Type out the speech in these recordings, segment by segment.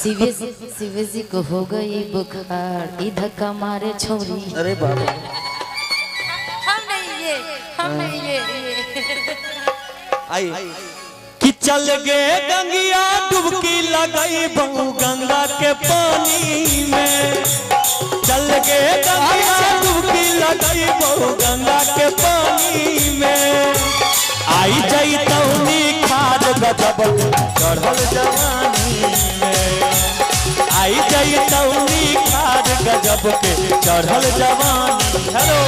शिवेजी को हो गई बुखार, इधर का मारे छोरी। अरे बाबा हम नहीं ये आई कि चल गे गंगिया डुबकी लगाई बहु गंगा के पानी में। चल गे गंगिया डुबकी लगाई बहु गंगा के पानी में। आई जाई तौनी खाद गजब चढ़ल जवानी में। आई जाई तौनी खाद गजब के चढ़ल जवानी। हेलो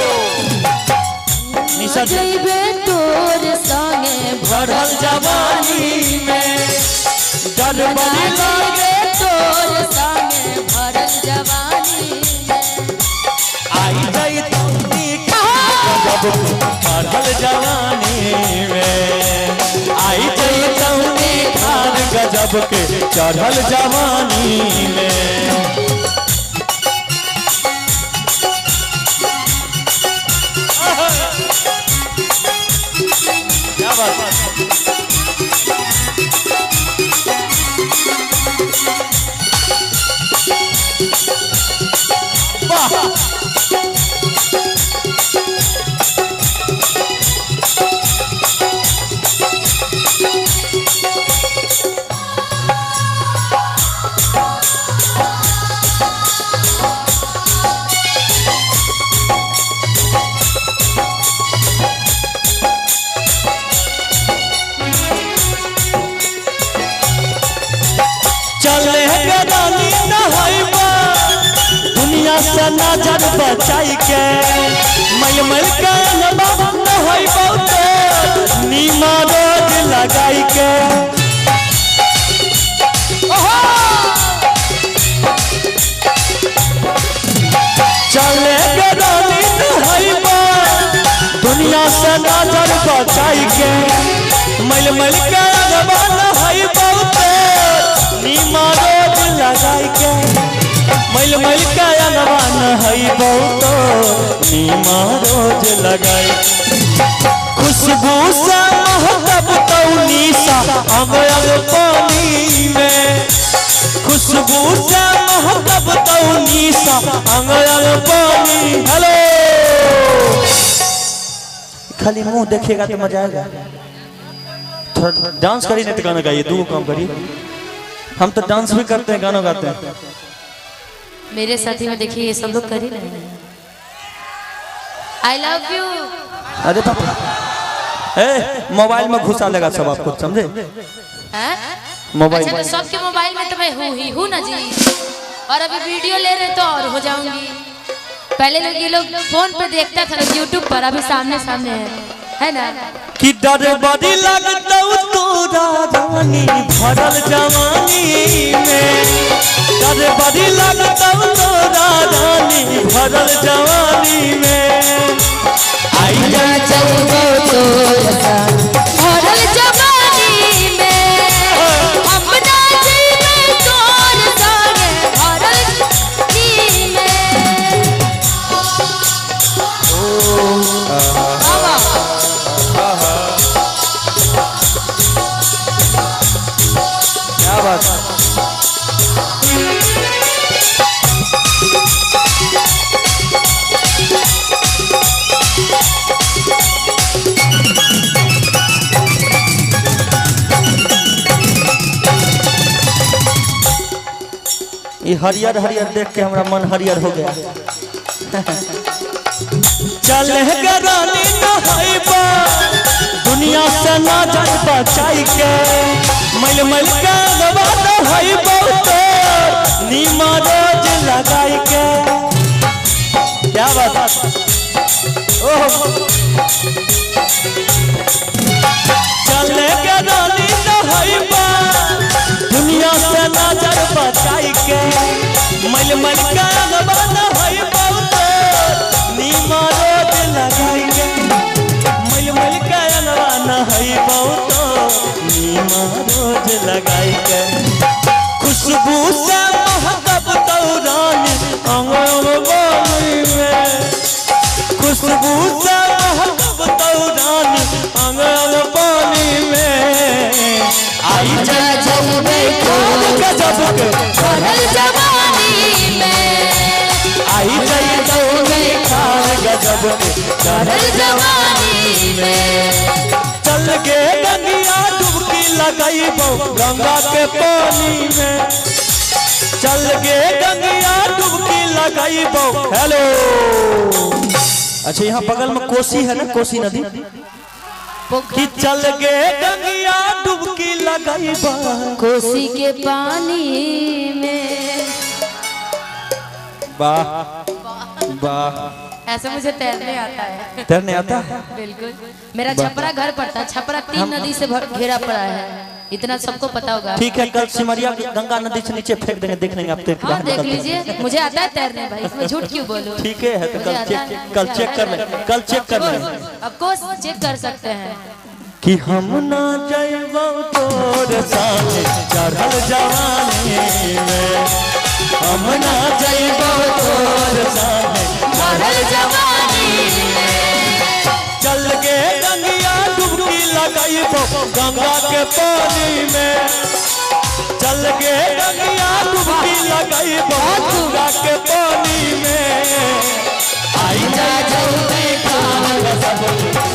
निशा जइबे तोर संगे भरल जवानी में। डर बड़ी लागे तोर संगे भरल जवानी में। आई जाई तौनी खाद गजब भरल जवानी में। आई जाई तौनी खाद गजब के चढ़ल जवानी में। क्या बात दुनिया से नजर बचाई के मल मल के नहाई बहुत नीमा रोज लगाई के। चले गे रानी नहाइबा दुनिया से नजर बचाई के मल मल के नहाई बहुत नीमा रोज लगाई के। मल मल के अनवान हई बहुत नीमा रोज लगाई। खुशबू से महकब तौनी सा अंग पानी में। खुशबू से महकब तौनी सा अंग पानी। हेलो खाली मुंह देखेगा तो मजा आएगा। थोड़ा डांस करिए नहीं तो गाना गाइए। दो काम करिए। हम तो डांस भी करते हैं गाना गाते हैं। मेरे साथी में देखिए ये सब लोग कर ही रहे हैं। I love you. अरे पापा मोबाइल में घुसा लेगा सब आपको समझे। मोबाइल अच्छा तो सबके मोबाइल में तो मैं हूँ ना जी। और अभी वीडियो ले रहे तो और हो जाऊंगी। पहले लोग ये लोग फोन पे देखता था यूट्यूब पर, अभी सामने सामने है ना। कि डर बड़ी लगता तोरा रानी भरल जवानी में। डर बड़ी लगता तोरा रानी भरल जवानी में। आई जा भरल जवानी में। अपना जीवन तोर संगे भरल जवानी में। क्या बात है। ये हरियर हरियर देख के हमारा मन हरियर हो गया। चल गे रानी नहाइबा दुनिया से नजर बचाई के मल मल के नहाई बहुत नीमा रोज लगाई के। क्या बात। चल गे रानी नहाइबा दुनिया से नजर बचाई के मल मल के नहाई बहुत नीमा रोज लगाई के। मल मल के नहाई बहुत नीमा रोज लगाई के। खुशबू से महकब तौरानी अंग में। खुशबू से महकब तौरानी अंग पानी में। आई जा गजब के चढ़ल जवानी में। चल के गंगिया डुबकी लगाइबो गंगा के पानी में। चल के गंगिया डुबकी लगाइबो। हेलो, अच्छा यहाँ बगल में कोसी है ना, कोसी नदी। कि चल के गंगिया डुबकी लगाइबो कोसी के पानी में। वाह वाह, ऐसा मुझे तैरने आता है। तैरने आता है? बिल्कुल। मेरा छपरा घर पड़ता है, छपरा 3 नदी से घेरा पड़ा है, इतना सबको पता होगा। ठीक है, कल सिमरिया गंगा नदी से नीचे फेंक देंगे, देख लेंगे आप। हाँ देख लीजिए, मुझे आता है तैरने भाई, इसमें झूठ क्यों बोलूं। ठीक है, तो कल चेक कर ले, कल चेक कर ले। ऑफ कोर्स चेक कर सकते हैं। कि हम ना जाइबो तोर साथे चढ़ल जवानी में। हम ना जाइबो तोर साथे चढ़ल जवानी में। चल के गंगिया डुबकी लगाइबो गंगा के पानी में। चल के गंगिया डुबकी लगाइबो गंगा के पानी में। आई जा जल्दी खान सब